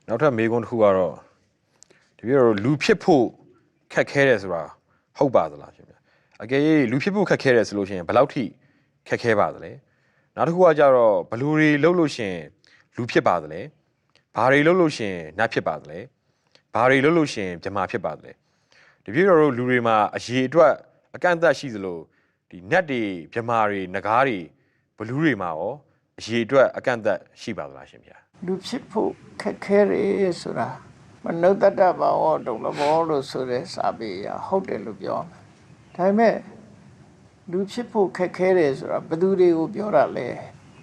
နောက်ထပ်မေးခွန်းတစ်ခုကတော့တပြည့်တော့လူဖြစ်ဖို့ခက်ခဲတယ်ဆိုတာဟုတ်ပါသလားရှင်ဗျအကယ်၍လူဖြစ်ဖို့ခက်ခဲတယ်ဆိုလို့ရှိရင်ဘယ်လောက်ထိခက်ခဲပါသလဲနောက်တစ်ခုကကြတော့ဘလူတွေလှုပ်လို့ရှိရင်လူဖြစ်ပါသလဲဘာတွေလှုပ်လို့ရှိရင်နတ်ဖြစ်ပါသလဲဘာတွေလှုပ်လို့ရှိရင်မြမာဖြစ်ပါသလဲတပြည့်တော့လူတွေမှာအရေးအတွက်အကန့်အသတ်ရှိသလိုဒီနတ်တွေမြမာတွေနဂါးတွေဘလူတွေမှာရောအရေးအတွက်အကန့်အသတ်ရှိပါသလားရှင်ဗျလူဖြစ်ဖို့ခက်ခဲတယ်ဆိုတာမနုဿတ္တဘာဝဒုလဘောလို့ဆိုတဲ့စာပေရဟုတ်တယ်လို့ပြောမယ်ဒါပေမဲ့လူဖြစ်ဖို့ခက်ခဲတယ်ဆိုတာဘယ်သူတွေကိုပြောတာလဲ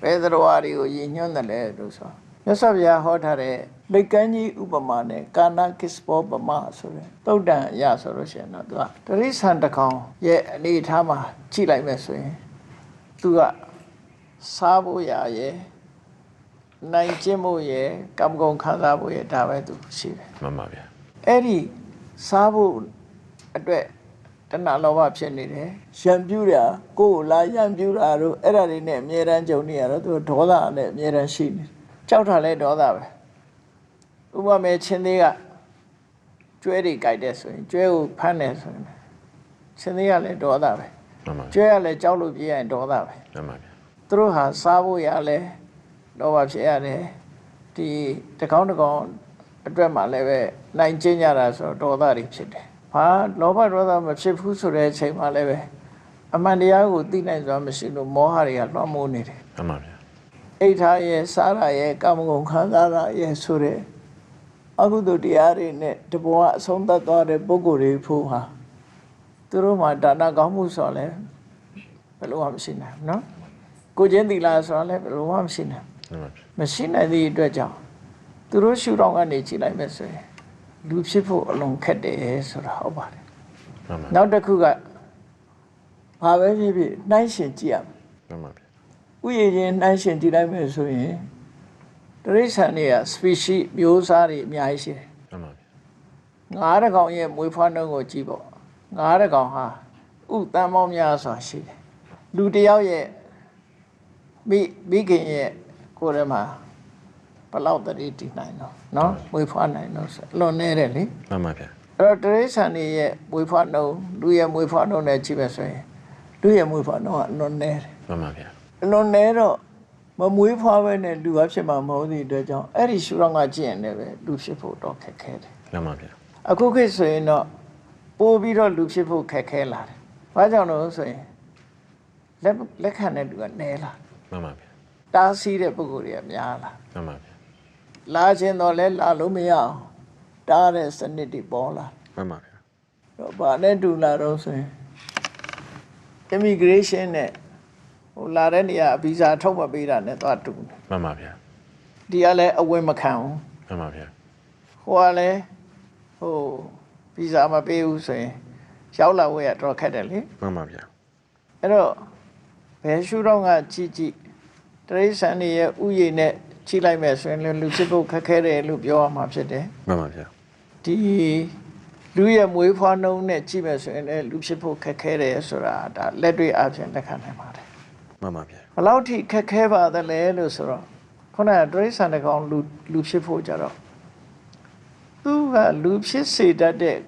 ဘယ်သရဝါတွေကိုရည်ညွှန်းတယ်လဲလို့ဆိုမြတ်စွာဘုရားဟောထားတဲ့လိတ်ကန်းကြီးဥပမာနဲ့ကာနာကစ္စဘောပမာဆိုတဲ့သုတ်တန်အရာဆိုလို့ရှိရင်တော့သူကတရိษံတစ်ကောင်ရဲ့အနေအထားမှာကြည့်လိုက်မယ်ဆိုရင်သူကစားဖို့ရရဲ့နိုင်ကျင့်ဖို့ရယ်ကံကုန်ခံစားဖို့ရယ်ဒါပဲသူရှိတယ်မှန်ပါဗျာအဲ့ဒီစားဖို့အတွက်တဏှာလောဘဖြစ်နေတယ်ရံပြူတာကိုယ်လာရံပြူတာတို့အဲ့ဒါတွေနဲ့အမြဲတမ်းကြုံနေရတော့သူဒေါသနဲ့အမြဲတမ်းရှိနေကြောက်တာလဲဒေါသပဲဥပမာချင်းသေးကကျွဲတွေကြိုက်တဲ့ဆိုရင်ကျွဲကိုဖမ်းတယ်ဆိုရင်ချင်းသေးကလည်းဒေါသပဲကျွဲကလည်းကြောက်လို့ပြေးရင်ဒေါသပဲမှန်ပါဗျာသူတို့ဟာစားဖို့ရလဲလောဘဖြစ်ရတယ်ဒီတကောင်းအတွက်မှလည်းပဲနိုင်ကျင့်ကြတာဆိုတော့ဒေါသတွေဖြစ်တယ်ဘာလောဘဒေါသမဖြစ်ဘူးဆိုတဲ့အချိန်မှလည်းပဲအမှန်တရားကိုသိနိုင်စွာမရှိလို့မောဟတွေကလွှမ်းမိုးနေတယ်မှန်ပါဗျာအိဋ္ဌာရဲ့စားရရဲ့ကာမဂုဏ်ခံစားရရဲ့ဆိုတဲ့အကုသိုလ်တရားတွေနဲ့တဘောအဆုံးသတ်သွားတဲ့ပုဂ္ဂိုလ်တွေဖို့ဟာသူတို့မှာဒါနကောင်းမှုဆိုလဲဘယ်လိုမှမရှိနိုင်ဘူးနော်ကိုချင်းသီလဆိုလဲဘယ်လိုမှမရှိနိုင်မရှိနိုင်သည့်အတွက်ကြောင့်သူတို့ရှုထောင့်ကနေကြည့်လိုက်မယ်ဆိုရင်လူဖြစ်ဖို့အလွန်ခက်တယ်ဆိုတာဟုတ်ပါတယ်နောက်တစ်ခုကဘာပဲဖြစ်ဖြစ်နှိုင်းရှင်ကြည့်ရမယ်ဥယျာဉ်ချင်းနှိုင်းရှင်ကြည့်လိုက်မယ်ဆိုရင်တိရစ္ဆာန်တွေက species မျိုးစားတွေအများကြီးရှိတယ်ငါးတစ်ကောင်ရဲ့မွေးဖွားနှုန်းကိုကြည့်ပေါ့ငါးတစ်ကောင်ဟာဥတန်ပေါင်းများစွာရှိတယ်လူတစ်ယောက်ရဲ့မိခင်ရဲ့ကိုယ်ထဲမှာဘလောက်တည်းတည်နိုင်တော့နော်မွေးဖွားနိုင်တော့လွန်နေတယ်လေမှန်ပါဗျာအဲ့တော့တိရစ္ဆာန်တွေရဲ့မွေးဖွားနှုန်းလူရဲ့မွေးဖွားနှုန်းနဲ့ကြည့်မယ်ဆိုရင်လူရဲ့မွေးဖွားနှုန်းကလွန်နေတယ်မှန်ပါဗျာလွန်နေတော့မမွေးဖွားပဲနဲ့လူကဖြစ်မှာမဟုတ်တဲ့အတွက်ကြောင့်အဲ့ဒီရှုထောင့်ကကြည့်ရင်လည်းပဲလူဖြစ်ဖို့တော့ခက်ခဲတယ်မှန်ပါဗျာအခုခေတ်ဆိုရင်တော့ပို့ပြီးတော့လူဖြစ်ဖို့ခက်ခဲလာတယ်ဘာကြောင့်လို့ဆိုရင်လက်ခံတဲ့လူကနည်းလာမှန်ပါဗျာတားဆီးတဲ့ပုဂ္ဂိုလ်တွေကများလာမှန်ပါဗျာလာခြင်းတော့လဲလာလို့မရအောင်တားတဲ့စနစ်တွေပေါ်လာမှန်ပါဗျာတော့ဘာနဲ့တူလာတော့ဆိုရင် immigration နဲ့ဟိုလာတဲ့နေရာဗီဇာထုတ်မပေးတာနဲ့သွားတူမှန်ပါဗျာဒီကလည်းအဝင်မခံဘူးမှန်ပါဗျာဟိုကလည်းဟိုဗီဇာမပေးဘူးဆိုရင်ရောက်လာဝဲရတော့ခက်တယ်လေမှန်ပါဗျာအဲ့တော့ဘယ်ရှုတော့ကကြည့်တရိษံတွေရဲ့ဥယျာဉ်နဲ့ကြည့်လိုက်မယ်ဆိုရင်လူဖြစ်ဖို့ခက်ခဲတယ်လို့ပြောရမှာဖြစ်တယ်မှန်ပါဗျာဒီလူရဲ့မွေးဖွားနှုန်းနဲ့ကြည့်မယ်ဆိုရင်လည်းလူဖြစ်ဖို့ခက်ခဲတယ်ဆိုတာဒါလက်တွေ့အပြင်လက်ခံနိုင်ပါတယ်မှန်ပါဗျာဘယ်လောက်ထိခက်ခဲပါသလဲလို့ဆိုတော့ခုနကတရိษံတစ်ကောင်လူဖြစ်ဖို့ကြတော့သူကလူဖြစ်စေတတ်တဲ့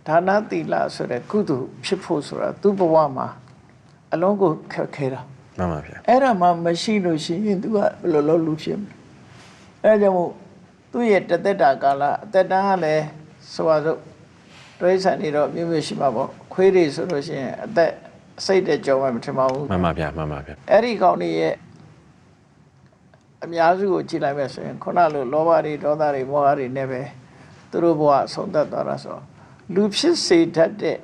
ဒါနသီလဆိုတဲ့ကုသိုလ်ဖြစ်ဖို့ဆိုတာသူ့ဘဝမှာအလုံးကိုခက်ခဲတာမှန်ပါဗျာအဲ့ဒါမှမရှိလို့ရှိရင်သူကဘယ်လိုလုပ်လူဖြစ်မလဲအဲ့ဒါကြောင့်မို့သူ့ရဲ့တသက်တာကာလအသက်တန်းကလည်းဆိုပါစို့တရိษံတွေတော့မျိုးမျိုးရှိမှာပေါ့ခွေးတွေဆိုလို့ရှိရင်အသက်စိတ်တဲ့ကြောမှမထင်ပါဘူးမှန်ပါဗျာမှန်ပါဗျာအဲ့ဒီကောင်တွေရဲ့အများစုကိုကြည့်လိုက်မယ်ဆိုရင်ခုနလိုလောဘတွေဒေါသတွေမောဟတွေနဲ့ပဲသူတို့ဘဝဆုံးသက်သွားတာဆိုလူဖြစ်စေတတ်တဲ့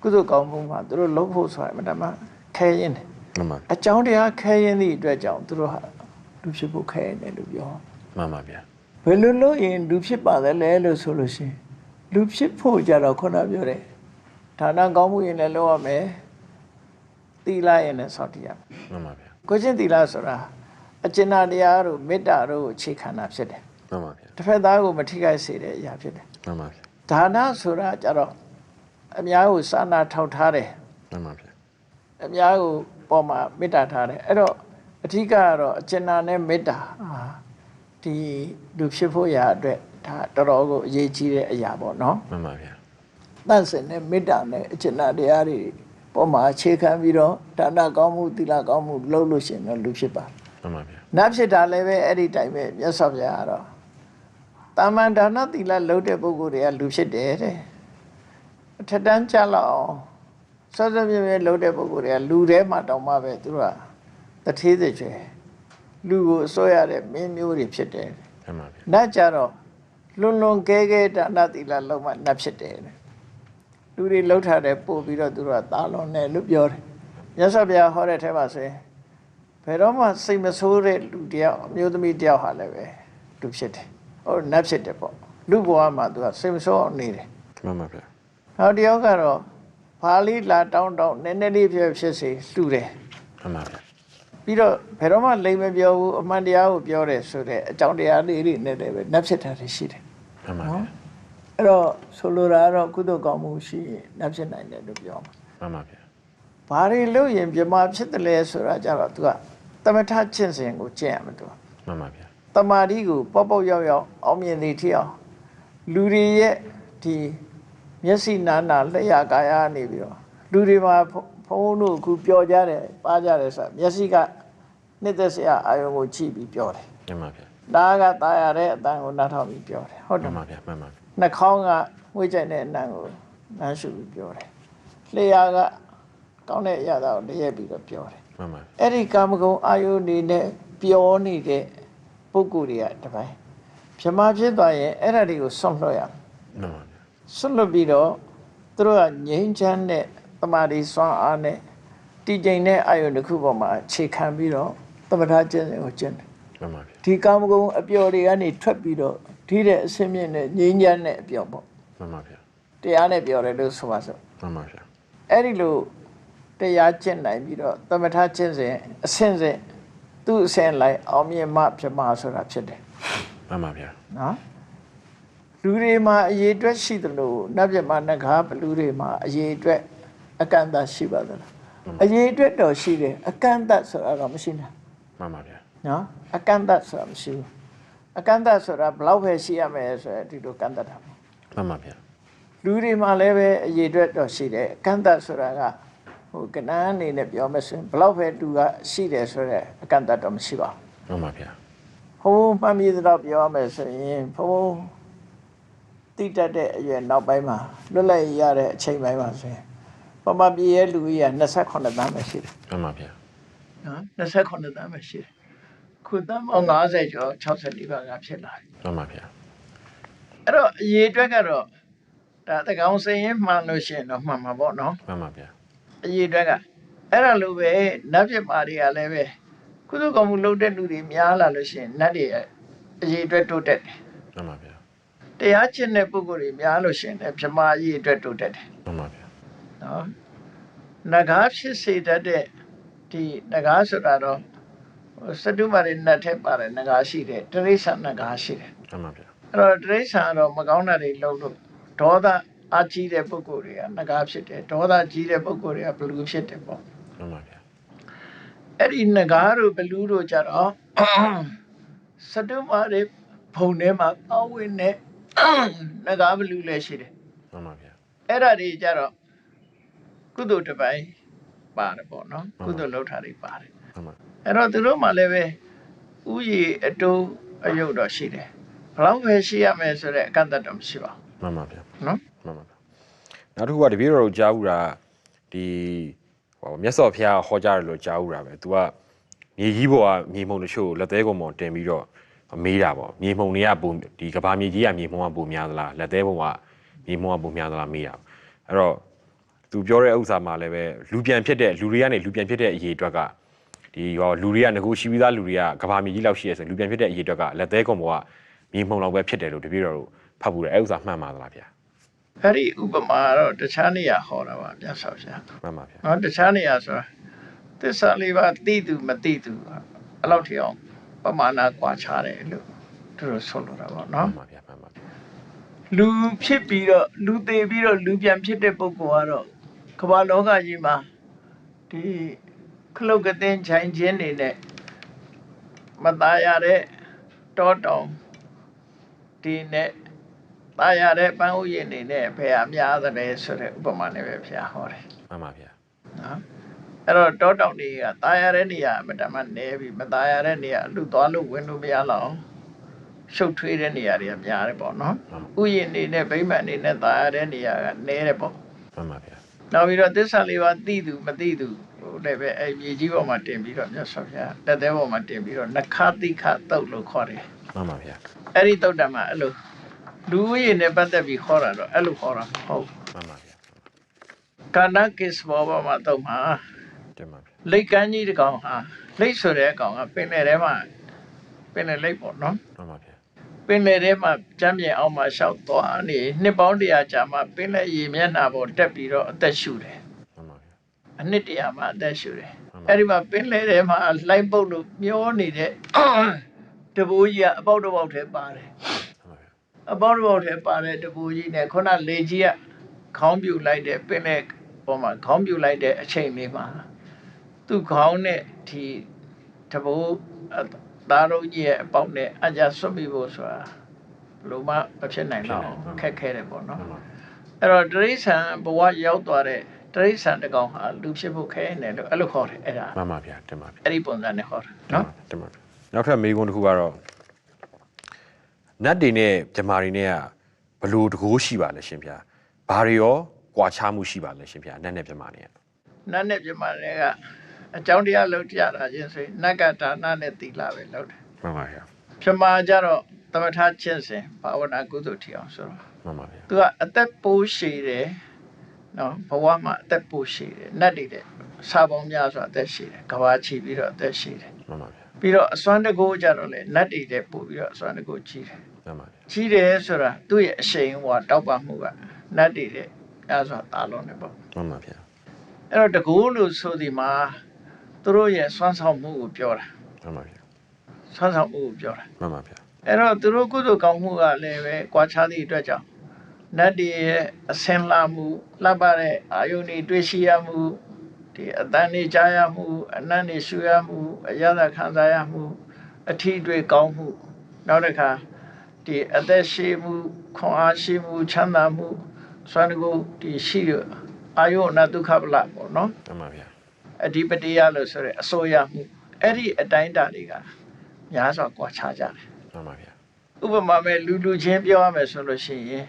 ကုသိုလ်ကောင်းမှုမှာသူတို့လုံးဖို့ဆိုတာအမှန်တမ်းခဲရင်တယ်မှန်ပါအကြောင်းတရားခဲရင်သည့်အတွက်ကြောင့်သူတို့ဟာလူဖြစ်ဖို့ခဲရင်တယ်လို့ပြောမှန်ပါဗျာဘယ်လိုလုပ်ရင်လူဖြစ်ပါသလဲလို့ဆိုလို့ရှိရင်လူဖြစ်ဖို့ကြတော့ခုနပြောတယ်ဌာနကောင်းမှုရင်လည်းလုပ်ရမယ်သီလရင်လည်းစောင့်တည်ရမယ်မှန်ပါဗျာကိုချင်းသီလဆိုတာအကျဉ်းတရားတို့မေတ္တာတို့အခြေခံတာဖြစ်တယ်မှန်ပါဗျာတစ်ဖက်သားကိုမထိခိုက်စေတဲ့အရာဖြစ်တယ်မှန်ပါဗျာဒါနဆိုတာကြတော့အများကိုစာနာထောက်ထားတယ်မှန်ပါဗျာအများကိုပေါ်မှာမေတ္တာထားတယ်အဲ့တော့အဓိကကတော့အကျဉ်းနဲ့မေတ္တာဒီလူဖြစ်ဖို့ရာအတွက် ဒါတော်တော်ကိုအရေးကြီးတဲ့အရာပေါ့နော် မှန်ပါဗျာ တန့်စင်တဲ့မေတ္တာနဲ့အကျဉ်းတရားတွေပေါ်မှာအခြေခံပြီးတော့ဒါနကောင်းမှုသီလကောင်းမှုလုပ်လို့ရှိရင်တော့လူဖြစ်ပါ မှန်ပါဗျာ နတ်ဖြစ်တာလည်းပဲအဲ့ဒီတိုင်းပဲမြတ်စွာဘုရားကတော့တာမန်ဒါနသီလလုပ်တဲ့ပုဂ္ဂိုလ်တွေကလူဖြစ်တယ်တဲ့အထက်တန်းကြလောက်အောင်စောစောပြည့်ပြည့်လုပ်တဲ့ပုဂ္ဂိုလ်တွေကလူထဲမှာတောင်မှပဲသူတို့ကတထေးတွေကျွဲလူကိုအစိုးရတဲ့မင်းမျိုးတွေဖြစ်တယ် မှန်ပါဗျာ နတ်ကြတော့လွန်လွန်ကဲကဲဒါနသီလလုံးမှနတ်ဖြစ်တယ်လူတွေလှုပ်ထားတယ်ပို့ပြီးတော့သူတို့ကသာလွန်တယ်လို့ပြောတယ်မြတ်စွာဘုရားဟောတဲ့ထဲမှာဆိုရင်ဘယ်တော့မှစိတ်မဆိုးတဲ့လူတယောက်အမျိုးသမီးတယောက်ဟာလည်းပဲလူဖြစ်တယ်ဟိုနတ်ဖြစ်တယ်ပေါ့လူဘဝမှာသူကစိတ်မဆိုးအောင်နေတယ် မှန်ပါဗျာ နောက်တယောက်ကတော့ဘာလိလာတောင်းနည်းနည်းလေးဖြစ်စေလှူတယ် မှန်ပါဗျာ ပြီးတော့ဘယ်တော့မှလိမ်မပြောဘူးအမှန်တရားကိုပြောတယ်ဆိုတဲ့အကြောင်းတရားလေးတွေနဲ့လည်းပဲနတ်ဖြစ်တာတွေရှိတယ် မှန်ပါဗျာ အဲ့တော့ဆိုလိုတာကတော့ကုသိုလ်ကောင်းမှုရှိရင်နတ်ဖြစ်နိုင်တယ်လို့ပြောမှာ မှန်ပါဗျာ ဘာတွေလို့ရင်ပြမဖြစ်တယ်လဲဆိုတာကြတော့ तू ကသမထကျင့်စဉ်ကိုကျင့်ရမှာ तू မှန်ပါဗျာ တမာတိကိုပေါ့ပေါ့ရောက်ရောက်အောင်မြင်နေထီအောင်လူတွေရဲ့ဒီမျက်စိနာနာလျှာကာယနေပြီးတော့လူတွေမှာဖုံးတို့အခုပြောကြတယ်ပါကြတယ်ဆိုမျက်စိကနှစ်သက်စရာအာယုံကိုကြည့်ပြီးပြောတယ် မှန်ပါဗျာ နားကตายရတဲ့အတန်ကိုနားထောင်ပြီးပြောတယ်ဟုတ်တ မှ ယ် န်ပါဗျာမှန်ပါဗျာ နှာခေါင်းကဝှေ့ကြိုက်တဲ့အနံကိုနားရှုပြီးပြောတယ်လျှာကကောင်းတဲ့အရာကိုတရက်ပြီးတော့ပြောတယ် မှန်ပါ အဲ့ဒီကာမဂုဏ်အာယုန်နေနဲ့ပျော်နေတဲ့ပုဂ္ဂိုလ်တွေကတပိုင်းပြမဖြစ်သွားရင်အဲ့ဒါတွေကိုဆွန့်လွှတ်ရမယ် မှန်ပါဗျာ ဆွန့်လွှတ်ပြီးတော့သူတို့ကငြိမ်းချမ်းတဲ့တမာတိစွမ်းအားနဲ့တည်ကျိန်တဲ့အာယုန်တစ်ခုပေါ်မှာအခြေခံပြီးတော့သမထကျင့်စဉ်ကိုကျင့်တယ် မှန်ပါဗျာ ဒီကာမဂုဏ်အပျော်တွေကနေထွက်ပြီးတော့ဒီတဲ့အစင်းမြင့်နဲ့ငြိမ်းချမ်းတဲ့အပျော်ပေါ့ မှန်ပါဗျာ တရားနဲ့ပြောတယ်လို့ဆိုပါစို့ မှန်ပါဗျာ အဲ့ဒီလိုတရားကျင့်နိုင်ပြီးတော့သမထကျင့်စဉ်အဆင့်ဆင့်သူ့အဆင့်လိုက်အောင်မြင်မှပြမဆိုတာဖြစ်တယ် မှန်ပါဗျာ နော်လူတွေမှာအရေးအတွက်ရှိသလိုနတ်ပြမနဂါဘလူတွေမှာအရေးအတွက်အကန့်အသတ်ရှိပါသလားအရေးအတွက်တော့ရှိတယ်အကန့်အသတ်ဆိုတာတော့မရှိဘူး မှန်ပါဗျာ နော်အကန့်အသတ်ဆိုတာမရှိဘူးအကန့်အသတ်ဆိုတာဘလောက်ပဲရှိရမယ်ဆိုရင်ဒီလိုကန့်သတ်တာပေါ့ မှန်ပါဗျာ လူတွေမှာလည်းပဲအရေးအတွက်တော့ရှိတယ်အကန့်အသတ်ဆိုတာကဟိုကဏ္ဍအနေနဲ့ပြောမယ်ဆိုရင်ဘလောက်ပဲလူကရှိတယ်ဆိုတော့အကန့်အသတ်တော့မရှိပါဘူး မှန်ပါဗျာ ဘုံမှန်မြည်တော့ပြောရမယ်ဆိုရင်ဘုံတိတက်တဲ့အရွယ်နောက်ပိုင်းမှာလွတ်လပ်ရတဲ့အချိန်ပိုင်းမှာဆိုရင်ပမာပြည်ရဲ့လူကြီးက28တန်းပဲရှိတယ် မှန်ပါဗျာ နော်28တန်းပဲရှိတယ်ခုတန်းပေါင်း50ကျော်60ပါးကဖြစ်လာတယ် မှန်ပါဗျာ အဲ့တော့အရေးအတွက်ကတော့ဒါတကောင်စရင်မှန်လို့ရှိရင်တော့မှန်မှာပေါ့နော် မှန်ပါဗျာ အရေးအတွက်ကအဲ့ဒါလိုပဲနတ်ဖြစ်ပါတွေကလည်းပဲကုသကောင်မှုလုပ်တဲ့လူတွေများလာလို့ရှိရင်နတ်တွေအရေးအတွက်တိုးတက်တယ် မှန်ပါဗျာ တရားကျင့်တဲ့ပုဂ္ဂိုလ်တွေများလို့ရှိရင်လည်းပြမအရေးအတွက်တိုးတက်တယ် မှန်ပါဗျာ နော်နဂါဖြစ်စေတတ်တဲ့ဒီနဂါဆိုတာတော့စတုမာရိနတ်ထက်ပါတယ်နဂါရှိတယ်တရိစ္ဆာန်နဂါရှိတယ် မှန်ပါဗျာ အဲ့တော့တရိစ္ဆာန်ကတော့မကောင်းတာတွေလုပ်လို့ဒေါသအကြီးတဲ့ပုဂ္ဂိုလ်တွေကနဂါဖြစ်တယ်ဒေါသကြီးတဲ့ပုဂ္ဂိုလ်တွေကဘလူဖြစ်တယ်ပေါ့ မှန်ပါဗျာ အဲ့ဒီနဂါတို့ဘလူတို့ကြတော့စတုမာရိဘုံထဲမှာအဝင်နဲ့နဂါဘလူလည်းရှိတယ် မှန်ပါဗျာ အဲ့ဒါတွေကြတော့ကုသိုလ်တစ်ပိုင်းပါတယ်ပေါ့နော်ကုသိုလ်လုပ်တာတွေပါတယ် မှန်ပါ အဲ့တော့သူတို့မှလည်းပဲဥယျာအတိုးအယုတ်တော့ရှိတယ်ဘလောက်ပဲရှိရမယ်ဆိုတဲ့အကန့်အသတ်တော့မရှိပါ မှန်ပါဗျာ ဘူးနော် မှန်ပါဗျာနောက်တစ်ခုကတပည့်တော်တို့ကြားဦးတာဒီဟိုမြတ်စွာဘုရားဟောကြားတယ်လို့ကြားဦးတာပဲ तू ကမြေကြီးပေါ်ကမြေမှုန်တချို့လက်သေးကုံပေါ်တင်ပြီးတော့မေးတာပေါ့မြေမှုန်တွေကပုံဒီကဘာမြေကြီးကမြေမှုန်ကပုံများသလားလက်သေးပုံကမြေမှုန်ကပုံများသလားမေးတာအဲ့တော့ तू ပြောတဲ့ဥစ္စာမှာလည်းပဲလူပြန်ဖြစ်တဲ့လူတွေကနေလူပြန်ဖြစ်တဲ့အရေးအတွက်ကဒီရောလူတွေကငကိုရှိပြီးသားလူတွေကကဘာမြေကြီးလောက်ရှိရဆိုလူပြန်ဖြစ်တဲ့အရေးအတွက်ကလက်သေးကုံပေါ်ကမြေမှုန်လောက်ပဲဖြစ်တယ်လို့တပည့်တော်တို့ဖတ်ဘူးတယ်အဲ့ဥစ္စာမှန်ပါသလားဗျာ အဲ့ဒီဥပမာတော့တခြားနေရာဟောတာပါမြတ်စွာဘုရား မှန်ပါဗျာ နော်တခြားနေရာဆိုတာသစ္စာလေးပါးသိသူမသိသူအဲ့လောက်ထိအောင်ပမာဏကွာခြားတယ်လို့သူတို့ဆိုလိုတာပေါ့ မှ နော် န်ပါဗျာမှန်ပါဗျာ လူဖြစ်ပြီးတော့လူသေးပြီးတော့လူပြန်ဖြစ်တဲ့ပုဂ္ဂိုလ်ကတော့ကမ္ဘာလောကကြီးမှာဒီခလုတ်ကသင်းခြိုင်ခြင်းတွေနဲ့မตายရတဲ့တောတောင် ဒီနဲ့တာယာတဲ့ပန်းဥယျာဉ်နေနဲ့ဘယ်အများသလဲဆိုတဲ့ဥပမာနဲ့ပဲဖျားဟောတယ် မှန်ပါဗျာ နော်အဲ့တော့တောတောင်တွေကတာယာတဲ့နေရာအမှန်တမ်းနေပြီးမတာယာတဲ့နေရာအလူသွားလို့ဝင်လို့မရတော့ရှုပ်ထွေးတဲ့နေရာတွေကများတယ်ပေါ့နော်ဥယျာဉ်နေနဲ့ဗိမာန်နေနဲ့တာယာတဲ့နေရာကနည်းတယ်ပေါ့ မှန်ပါဗျာ နောက်ပြီးတော့သစ္စာလေးပါးသိသူမသိသူဟိုလည်းပဲအဲ့မြေကြီးပေါ်မှာတင်ပြီးတော့မြတ်စွာဘုရားလက်သေးပေါ်မှာတင်ပြီးတော့နခတိခတုတ်လို့ခေါ်တယ် မှန်ပါဗျာ အဲ့ဒီတုတ်တံမှာအဲ့လိုလူဝိရနဲ့ပတ်သက်ပြီးခေါ်တာတော့အဲ့လိုခေါ်တာမဟုတ် မှန်ပါဗျာ ကန္နကိစ္စဘောပေါ်မှာတုတ်မှာ တင်ပါဗျာ လိတ်ကန်းကြီးတစ်ကောင်ဟာလိတ်ဆိုတဲ့အကောင်ကပင်လယ်ထဲမှာပင်လယ်လိတ်ပေါ့နော် မှန်ပါဗျာ ပင်လယ်ထဲမှာကျမ်းမြေအောင်မှာရှောက်သွားနေနှစ်ပေါင်း100ကြာမှပင်လယ်ရေမျက်နှာပေါ်တက်ပြီးတော့အသက်ရှူတယ် မှန်ပါဗျာ အနှစ်100မှအသက်ရှူတယ်အဲ့ဒီမှာပင်လယ်ထဲမှာလှိုင်းပုတ်လို့မျောနေတဲ့တဘိုးကြီးကအပေါက်တစ်ပေါက်ထဲပါတယ်အပေါက်တစ်ပေါက်ထဲပါတဲ့တဘိုးကြီးနဲ့ခုနလေကြီးကခေါင်းပြူလိုက်တဲ့ပင်လယ်ပေါ်မှာခေါင်းပြူလိုက်တဲ့အချိန်လေးမှာသူ့ခေါင်းနဲ့ဒီတဘိုးသားတော်ကြီးရဲ့အပေါက်နဲ့အကြဆွတ်ပြီးဖို့ဆိုတာလုံးဝမဖြစ်နိုင်တော့ခက်ခဲတယ်ပေါ့နော်အဲ့တော့တရိษံဘဝရောက်သွားတဲ့တရိษံတကောင်ဟာလူဖြစ်ဖို့ခဲနေလို့အဲ့လိုခေါ်တယ်အဲ့ဒါ မှန်ပါဗျာတင်ပါဗျာ အဲ့ဒီပုံစံနဲ့ခေါ်တာနော် တင်ပါဗျာနောက်ထပ်မေးခွန်းတစ်ခုကတော့နတ်တွေနဲ့ဂျမာတွေနဲ့ကဘလို့တကိုးရှိပါလဲရှင်ဗျာဘာတွေရောကွာခြားမှုရှိပါလဲရှင်ဗျာနတ်နဲ့ဂျမာနဲ့ နတ်နဲ့ပြမတွေကအကြောင်းတရားလုပ်ကြတာချင်းဆိုရင်နတ်ကဒါနနဲ့သီလပဲလုပ်တယ် မှန်ပါဗျာ ပြမကြတော့သမထချင်းစဉ်ဘာဝနာကုသိုလ်ထီအောင်ဆိုတော့ မှန်ပါဗျာ သူကအသက်ပိုးရှည်တယ်နော်ဘဝမှာအသက်ပိုးရှည်တယ်နတ်တွေတဲ့စာပေါင်းများစွာအသက်ရှည်တယ်ကဘာချီပြီးတော့အသက်ရှည်တယ် မှန်ပါဗျာ ပြီးတော့အစွမ်းတကိုးကြတော့လေနတ်တွေတဲ့ပို့ပြီးတော့အစွမ်းတကိုးကြီးတယ် မှန်ပါဗျာ ကြီးတယ်ဆိုတာသူ့ရဲ့အရှိန်ဟောတောက်ပမှုကနတ်တွေတဲ့အဲဆိုတာလုံးနေပေါ့ မှန်ပါဗျာ အဲ့တော့တကူလို့ဆိုဒီမှာသူတို့ရဲ့စွမ်းဆောင်မှုကိုပြောတာ မှန်ပါဗျာ စွမ်းဆောင်မှုကိုပြောတာ မှန်ပါဗျာ အဲ့တော့သူတို့ကုသိုလ်ကောင်းမှုကလည်းပဲကြွားချသည့်အတွက်ကြောင့်နတ်တွေရဲ့အစင်လာမှုလှပတဲ့အာယုန်တွေတွေ့ရှိရမှုဒီအတန်တွေကြားရမှုအနံ့တွေရှူရမှုအရသာခံစားရမှုအထီးတွေကောင်းမှုနောက်တစ်ခါဒီအသက်ရှိမှုခွန်အားရှိမှုချမ်းသာမှုစွမ်းကိုဒီရှိရအာယုအနဒုက္ခပလပေါ့နော် မှန်ပါဗျာ အဓိပတိယလို့ဆိုရဲအစိုးရမှုအဲ့ဒီအတိုင်းတာတွေကများစွာကွာခြားကြတယ် မှန်ပါဗျာ ဥပမာမဲ့လူချင်းပြောရမယ်ဆိုလို့ရှိရင်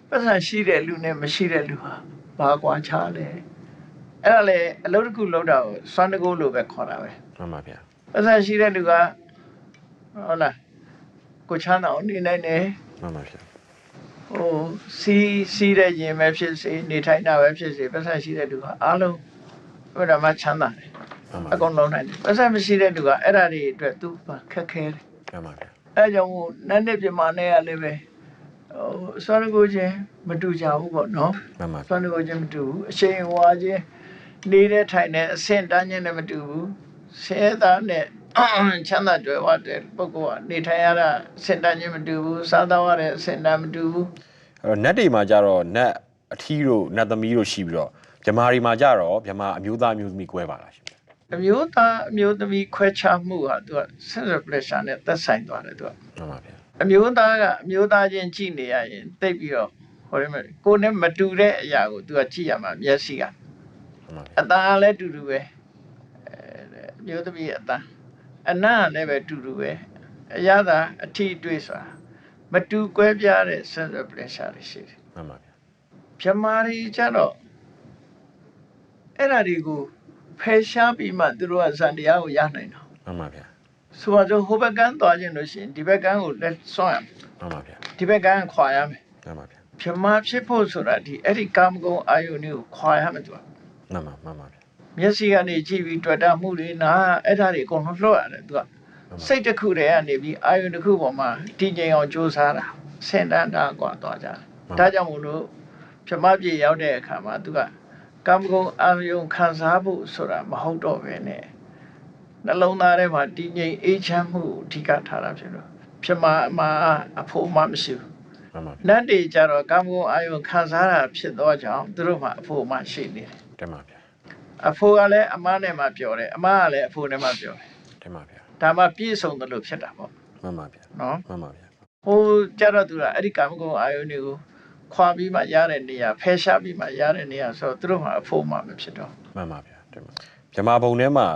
ပတ်စံရှိတဲ့လူနဲ့မရှိတဲ့လူဟာဘာကွာခြားလဲအဲ့ဒါလေအလုပ်တစ်ခုလုပ်တာကိုစွမ်းတကူလို့ပဲခေါ်တာပဲ မှန်ပါဗျာ ပတ်စံရှိတဲ့လူကဟုတ်လားကိုချမ်းသာအောင်နေနိုင်တယ် မှန်ပါဗျာ ဟိုစီးတဲ့ရင်ပဲဖြစ်စေနေထိုင်တာပဲဖြစ်စေပတ်စံရှိတဲ့လူကအားလုံးဘယ်တော့မှချမ်းသာတယ် မှန်ပါ အကုန်လုံးနိုင်တယ်ပတ်စံမရှိတဲ့လူကအဲ့ဒါတွေအတွက်သူခက်ခဲတယ် မှန်ပါဗျာ အဲကြောင့်နတ်နဲ့ပြမနဲ့ရလည်းပဲစွမ်းကိုချင်းမတူကြဘူးပေါ့နော် မှန်ပါ စွမ်းကိုချင်းမတူဘူးအချိန်ဝါချင်းနေတဲ့ထိုင်တဲ့အဆင့်တန်းချင်းနဲ့မတူဘူးဆဲသားနဲ့ချမ်းသာကြွယ်ဝတဲ့ပုဂ္ဂိုလ်ကနေထိုင်ရတာအဆင့်တန်းချင်းမတူဘူးစားသောက်ရတဲ့အဆင့်တန်းမတူဘူး အဲ့တော့နတ်တွေမှာကြတော့နတ်အထီးတို့နတ်သမီးတို့ရှိပြီးတော့ဂျမာတွေမှာကြတော့ဂျမာအမျိုးသားအမျိုးသမီးကွဲပါလားရှင် အမျိုးသားအမျိုးသမီးခွဲခြားမှုဟာသူက sense pleasure နဲ့သက်ဆိုင်သွားတယ်သူက မှန်ပါဗျာ အမျိုးသားကအမျိုးသားချင်းကြည့်နေရရင်တိတ်ပြီးတော့ဟိုရမယ်ကိုယ်နဲ့မတူတဲ့အရာကိုသူကကြည့်ရမှာမျက်စိက မှန်ပါဗျာ အတန်လည်းတူတူပဲအမျိုးသမီးအတန်အနံ့လည်းပဲတူတူပဲအရသာအထီးတွေ့ဆိုတာမတူကွဲပြားတဲ့ sense of pleasure တွေရှိတယ် မှန်ပါဗျာ ပြမာရီကျတော့အဲ့ဒါတွေကိုဖယ်ရှားပြီးမှသူတို့ကဇန်တရားကိုရနိုင်တာ မှန်ပါဗျာ ဆိုတော့ဟိုဘက်ကန်းသွားခြင်းလို့ရှိရင်ဒီဘက်ကန်းကိုလက်ဆွမ်းရမယ် မှန်ပါဗျာ ဒီဘက်ကန်းခွာရမယ် မှန်ပါဗျာ ပြမာဖြစ်ဖို့ဆိုတာဒီအဲ့ဒီကာမဂုဏ်အာယုန်တွေကိုခွာရမယ်သူက မှန်ပါမှန်ပါဗျာ မျက်စိကနေကြည့်ပြီးတွေ့တာမှုတွေနာအဲ့ဒါတွေအကုန်လုံးလွှတ်ရတယ်သူကစိတ်တစ်ခုတည်းကနေပြီးအာယုန်တစ်ခုပေါ်မှာတည်ငြိမ်အောင်ကြိုးစားတာစင်တန်းတာกว่าသွားကြတယ်ဒါကြောင့်မို့လို့ပြမပြေရောက်တဲ့အခါမှာသူကကာမဂုဏ်အာယုန်ခံစားဖို့ဆိုတာမဟုတ်တော့ပဲနဲ့နှလုံးသားထဲမှာတည်ငြိမ်အေးချမ်းမှုအဓိကထားတာဖြစ်လို့ပြမမှာအဖို့မှမရှိဘူး မှန်ပါဗျာ နတ်တွေကြတော့ကာမဂုဏ်အာယုန်ခံစားတာဖြစ်သောကြောင့်သူတို့မှာအဖို့မှရှိနေတယ် တင်ပါဗျာ အဖိုးကလည်းအမနဲ့မှပြောတယ်အမကလည်းအဖိုးနဲ့မှပြောတယ် တင်ပါဗျာ ဒါမှပြည့်စုံတယ်လို့ဖြစ်တာပေါ့ မှန်ပါဗျာ နော် မှန်ပါဗျာ ဟိုကြတော့သူကအဲ့ဒီကာမဂုဏ်အာယုန်တွေကိုခွာပြီးမှရတဲ့နေရာဖယ်ရှားပြီးမှရတဲ့နေရာဆိုတော့သူတို့မှာအဖို့မှမဖြစ်တော့ မှန်ပါဗျာတင်ပါဗြဟ္မာဘုံထဲမှာ